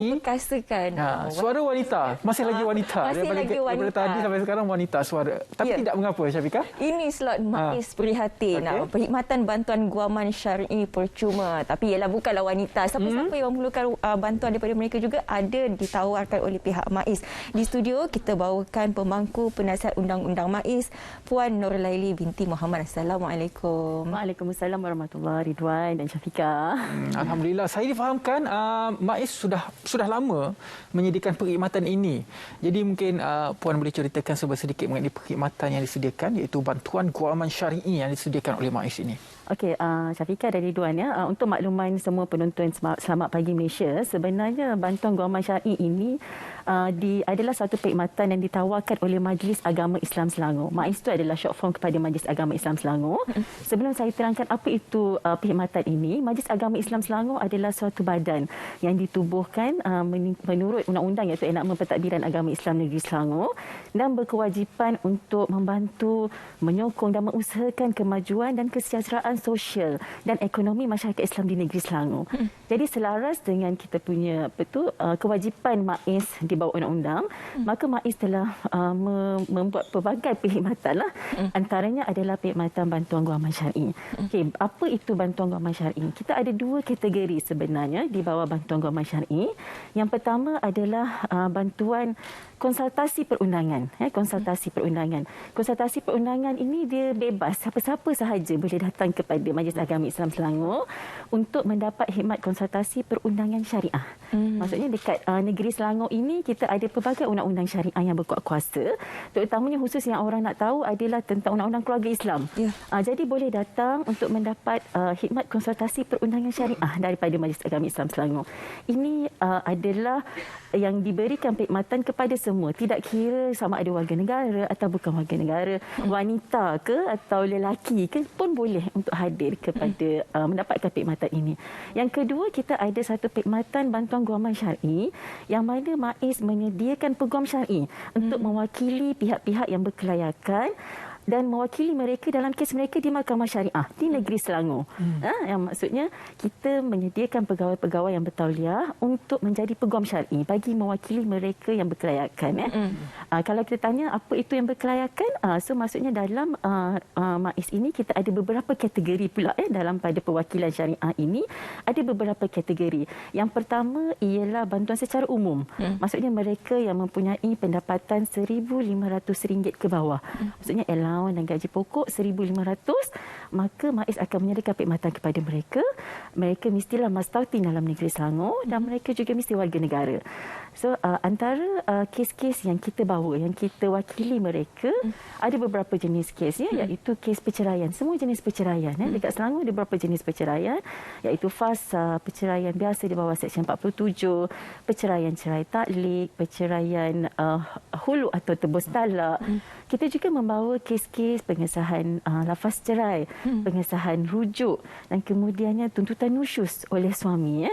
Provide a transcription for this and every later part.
perkasakan. Suara wanita, masih lagi wanita. Masih lagi wanita. Daripada tadi sampai sekarang wanita suara. Tapi tidak mengapa, Syafiqah. Ini slot MAIS prihatin. Perkhidmatan bantuan guaman syar'i percuma. Tapi ialah bukanlah wanita. Siapa-siapa yang memerlukan bantuan daripada mereka juga ada ditawarkan oleh pihak MAIS. Di studio kita bawakan pemangku penasihat undang-undang MAIS, Puan Nurlaili binti Muhammad. Assalamualaikum. Waalaikumsalam warahmatullahi Ridwan dan Syafiqah. Alhamdulillah, saya difahamkan MAIS sudah lama menyediakan perkhidmatan ini. Jadi mungkin Puan boleh ceritakan sedikit mengenai perkhidmatan yang disediakan, iaitu bantuan guaman syar'i yang disediakan oleh MAIS ini. Okey, Syafiqah dan Ridwan ya. Untuk makluman semua penonton Selamat Pagi Malaysia, sebenarnya bantuan guaman syar'i ini adalah satu perkhidmatan yang ditawarkan oleh Majlis Agama Islam Selangor. MAIS itu adalah short form kepada Majlis Agama Islam Selangor. Sebelum saya terangkan apa itu perkhidmatan ini, Majlis Agama Islam Selangor adalah suatu badan yang ditubuhkan menurut undang-undang iaitu Enakmen Pentadbiran Agama Islam Negeri Selangor dan berkewajipan untuk membantu, menyokong dan mengusahakan kemajuan dan kesejahteraan sosial dan ekonomi masyarakat Islam di negeri Selangor. Jadi selaras dengan kita punya kewajipan MAIS di bawah undang-undang, maka MAIS telah membuat pelbagai perkhidmatan antaranya adalah perkhidmatan bantuan guaman syar'i. Okey, apa itu bantuan guaman syar'i? Kita ada dua kategori sebenarnya di bawah bantuan guaman syar'i. Yang pertama adalah bantuan konsultasi perundangan. Konsultasi perundangan. Konsultasi perundangan ini dia bebas. Siapa-siapa sahaja boleh datang kepada Majlis Agama Islam Selangor untuk mendapat khidmat konsultasi perundangan syariah. Maksudnya dekat negeri Selangor ini kita ada pelbagai undang-undang syariah yang berkuat kuasa. Terutamanya khusus yang orang nak tahu adalah tentang undang-undang keluarga Islam. Jadi boleh datang untuk mendapat khidmat konsultasi perundangan syariah daripada Majlis Agama Islam Selangor. Ini adalah yang diberikan perkhidmatan kepada semua, tidak kira sama ada warga negara atau bukan warga negara, wanita ke atau lelaki ke pun boleh untuk hadir kepada mendapatkan perkhidmatan ini. Yang kedua, kita ada satu perkhidmatan bantuan guaman syar'i yang mana MAIS menyediakan peguam syar'i untuk mewakili pihak-pihak yang berkelayakan dan mewakili mereka dalam kes mereka di Mahkamah Syariah di negeri Selangor. Yang maksudnya kita menyediakan pegawai-pegawai yang bertauliah untuk menjadi peguam syar'i bagi mewakili mereka yang berkelayakan. Kalau kita tanya apa itu yang berkelayakan, so maksudnya dalam MAIS ini kita ada beberapa kategori pula dalam pada perwakilan syariah ini ada beberapa kategori. Yang pertama ialah bantuan secara umum. Maksudnya mereka yang mempunyai pendapatan RM1,500 ke bawah. Maksudnya allowance dan gaji pokok 1,500, maka MAIS akan menyediakan perkhidmatan kepada mereka. Mereka mestilah mastautin dalam negeri Selangor dan mereka juga mesti warga negara. So antara kes-kes yang kita bawa, yang kita wakili mereka, ada beberapa jenis kes iaitu kes perceraian, semua jenis perceraian. Dekat Selangor ada beberapa jenis perceraian iaitu fasa, perceraian biasa di bawah Seksyen 47, perceraian cerai taklik, perceraian hulu atau tebus talak. Kita juga membawa kes-kes pengesahan lafaz cerai, pengesahan rujuk dan kemudiannya tuntutan nusyus oleh suami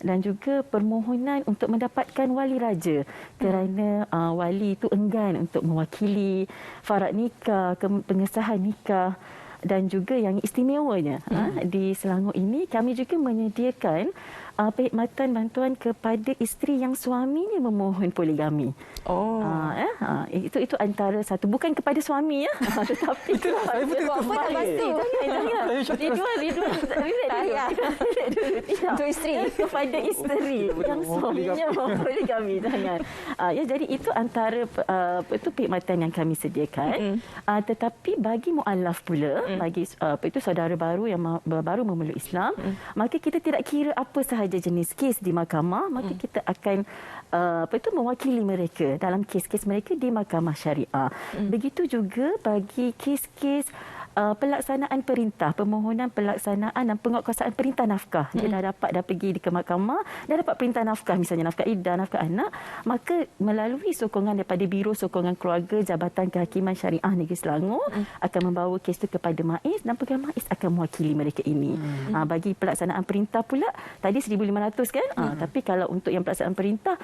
dan juga permohonan untuk mendapatkan wali raja kerana wali itu enggan untuk mewakili farad nikah, pengesahan nikah. Dan juga yang istimewanya di Selangor ini kami juga menyediakan perkhidmatan bantuan kepada isteri yang suaminya memohon poligami. Itu antara satu, bukan kepada suami tetapi Saya betul untuk isteri, kepada isteri yang suaminya memohon poligami. Jadi itu antara itu perkhidmatan yang kami sediakan. Tetapi bagi mualaf pula, bagi itu saudara baru yang baru memeluk Islam, maka kita tidak kira apa sahaja jenis kes di mahkamah, maka kita akan mewakili mereka dalam kes-kes mereka di Mahkamah Syariah. Begitu juga bagi kes-kes pelaksanaan perintah, permohonan pelaksanaan dan penguatkuasaan perintah nafkah. Dia dah pergi ke mahkamah, dah dapat perintah nafkah, misalnya nafkah iddah, nafkah anak, maka melalui sokongan daripada Biro Sokongan Keluarga Jabatan Kehakiman Syariah Negeri Selangor akan membawa kes itu kepada MAIS dan pegawai MAIS akan mewakili mereka ini. Bagi pelaksanaan perintah pula, tadi 1,500 kan? Tapi kalau untuk yang pelaksanaan perintah,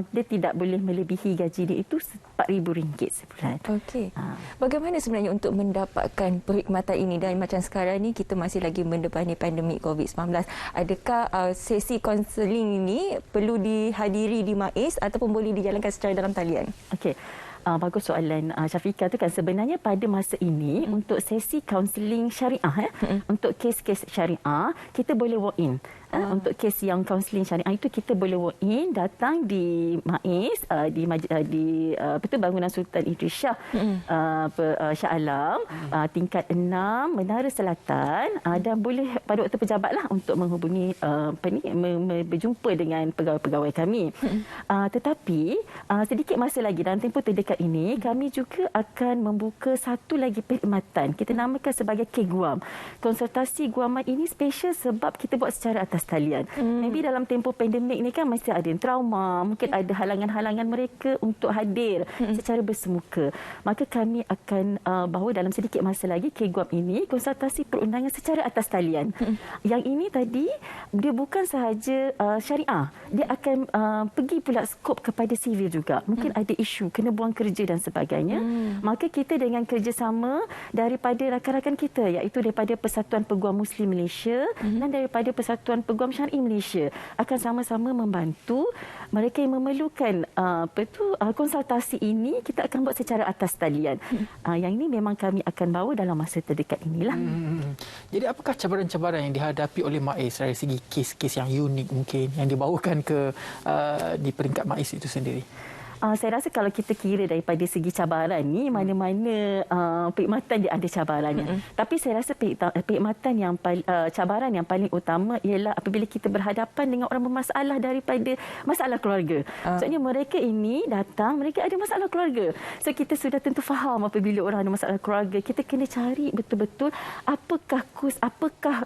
dia tidak boleh melebihi gaji dia itu RM4,000 sebulan. Okey. Bagaimana sebenarnya untuk mendapatkan perkhidmatan ini dan macam sekarang ni kita masih lagi mendepani pandemik COVID-19, adakah sesi kaunseling ini perlu dihadiri di MAIS ataupun boleh dijalankan secara dalam talian? Okey. Bagus soalan Syafiqah tu kan. Sebenarnya pada masa ini untuk sesi kaunseling syariah untuk kes-kes syariah kita boleh walk in. Untuk kes yang kaunseling syariah itu kita boleh walk in, datang di MAIS di Bangunan Sultan Idris Shah Shah Alam tingkat 6 Menara Selatan, dan boleh pada waktu pejabatlah untuk menghubungi berjumpa dengan pegawai-pegawai kami. Tetapi sedikit masa lagi dalam tempoh terdekat ini kami juga akan membuka satu lagi perkhidmatan kita namakan sebagai KGUAM. Konsultasi guaman ini special sebab kita buat secara atas talian. Maybe dalam tempoh pandemik ni kan mesti ada yang trauma, mungkin ada halangan-halangan mereka untuk hadir secara bersemuka. Maka kami akan bawa dalam sedikit masa lagi KGUAM ini konsultasi perundangan secara atas talian. Yang ini tadi dia bukan sahaja syariah, dia akan pergi pula skop kepada sivil juga. Mungkin ada isu kena buang kerja dan sebagainya. Maka kita dengan kerjasama daripada rakan-rakan kita iaitu daripada Persatuan Peguam Muslim Malaysia dan daripada Persatuan Peguam Syar'i Malaysia akan sama-sama membantu mereka yang memerlukan konsultasi ini. Kita akan buat secara atas talian. Yang ini memang kami akan bawa dalam masa terdekat inilah. Jadi apakah cabaran-cabaran yang dihadapi oleh MAIS dari segi kes-kes yang unik mungkin yang dibawakan ke di peringkat MAIS itu sendiri? Saya rasa kalau kita kira daripada segi cabaran ni, mana-mana perkhidmatan dia ada cabarannya. Tapi saya rasa perkhidmatan yang cabaran yang paling utama ialah apabila kita berhadapan dengan orang bermasalah daripada masalah keluarga. Maksudnya mereka ini datang, mereka ada masalah keluarga. So kita sudah tentu faham apabila orang ada masalah keluarga, kita kena cari betul-betul apakah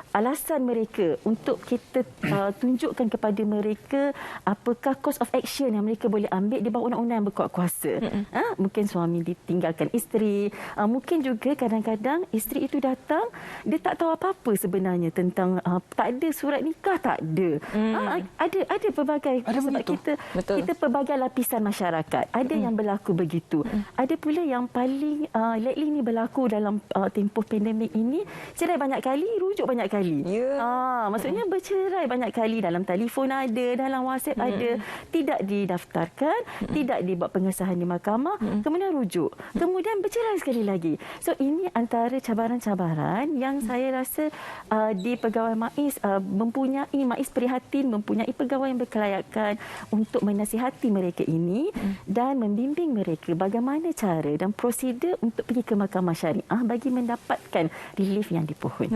alasan mereka untuk kita tunjukkan kepada mereka apakah course of action yang mereka boleh ambil di bawah undang-undang yang berkuat kuasa. Mungkin suami ditinggalkan isteri, mungkin juga kadang-kadang isteri itu datang dia tak tahu apa-apa sebenarnya tentang tak ada surat nikah, tak ada. Ada pelbagai sebab kita pelbagai lapisan masyarakat. Ada yang berlaku begitu. Ada pula yang paling lately ni berlaku dalam tempoh pandemik ini, cerai banyak kali, rujuk banyak kali. Maksudnya bercerai banyak kali, dalam telefon ada, dalam WhatsApp ada, tidak didaftarkan, tidak dibuat pengesahan di mahkamah, kemudian rujuk, kemudian bercerai sekali lagi. So ini antara cabaran-cabaran yang saya rasa di pegawai MAIS MAIS prihatin mempunyai pegawai yang berkelayakan untuk menasihati mereka ini dan membimbing mereka bagaimana cara dan prosedur untuk pergi ke mahkamah syariah bagi mendapatkan relief yang dipohon.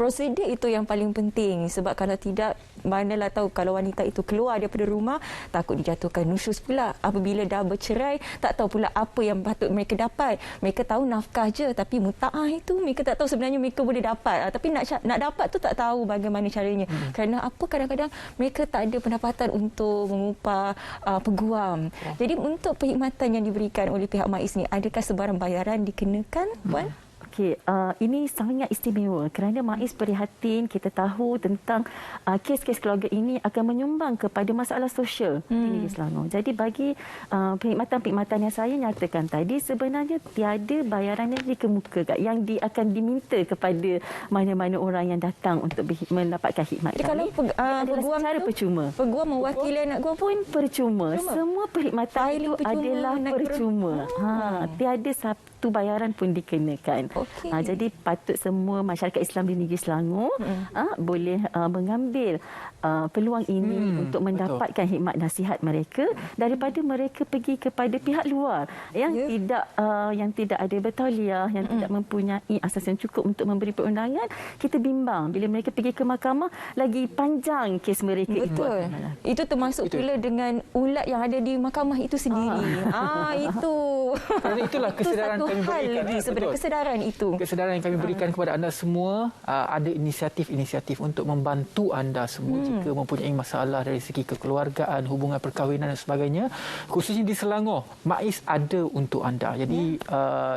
Prosedur itu yang paling penting sebab kalau tidak, manalah tahu kalau wanita itu keluar daripada rumah takut dijatuhkan nusyus pula. Apabila dah bercerai tak tahu pula apa yang patut mereka dapat. Mereka tahu nafkah je, tapi mutaah itu mereka tak tahu sebenarnya mereka boleh dapat, tapi nak dapat tu tak tahu bagaimana caranya. Kerana kadang-kadang mereka tak ada pendapatan untuk mengupah peguam. Jadi untuk perkhidmatan yang diberikan oleh pihak MAIS ni, adakah sebarang bayaran dikenakan, Puan? Okey, ini sangat istimewa kerana MAIS prihatin. Kita tahu tentang kes-kes keluarga ini akan menyumbang kepada masalah sosial di Negeri Selangor. Jadi bagi perkhidmatan-perkhidmatan yang saya nyatakan tadi, sebenarnya tiada bayaran yang dikemukakan yang akan diminta kepada mana-mana orang yang datang untuk mendapatkan khidmat. Jadi kalau peguam secara percuma. Peguam mewakili anak guam pun percuma. Semua perkhidmatan itu adalah percuma. Tiada satu bayaran pun dikenakan. Jadi patut semua masyarakat Islam di Negeri Selangor boleh mengambil peluang ini untuk mendapatkan khidmat nasihat mereka daripada mereka pergi kepada pihak luar yang tidak ada betauliah, yang tidak mempunyai asas yang cukup untuk memberi perundangan. Kita bimbang bila mereka pergi ke mahkamah, lagi panjang kes mereka. Betul. Itu termasuk pula dengan ulat yang ada di mahkamah itu sendiri. Itu. Kerana itulah kesedaran kami berikan. Sebenarnya kesedaran itu. Kesedaran yang kami berikan kepada anda semua, ada inisiatif-inisiatif untuk membantu anda semua jika mereka mempunyai masalah dari segi kekeluargaan, hubungan perkahwinan dan sebagainya, khususnya di Selangor, MAIS ada untuk anda. Jadi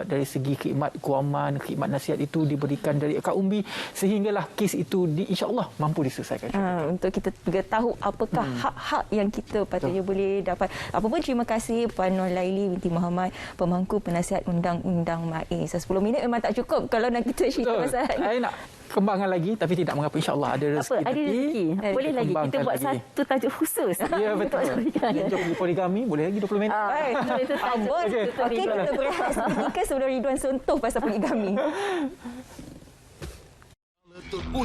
dari segi khidmat guaman, khidmat nasihat itu diberikan dari Kak Umbi sehinggalah kes itu insya-Allah mampu diselesaikan. Untuk kita juga tahu apakah hak-hak yang kita patutnya boleh dapat. Apa pun terima kasih Puan Nur Laili binti Muhammad, pemangku penasihat undang-undang MAIS. 10 minit memang tak cukup kalau nak kita cerita pasal. Saya nak kembangkan lagi tapi tidak mengapa, insya-Allah ada rezeki. Ada rezeki. Boleh lagi kita buat lagi satu tajuk khusus. Ya betul. Untuk poligami boleh lagi 20 minit. Itu tajuk. Okey, kita berehat sedikit sebelum Ridwan sentuh pasal poligami.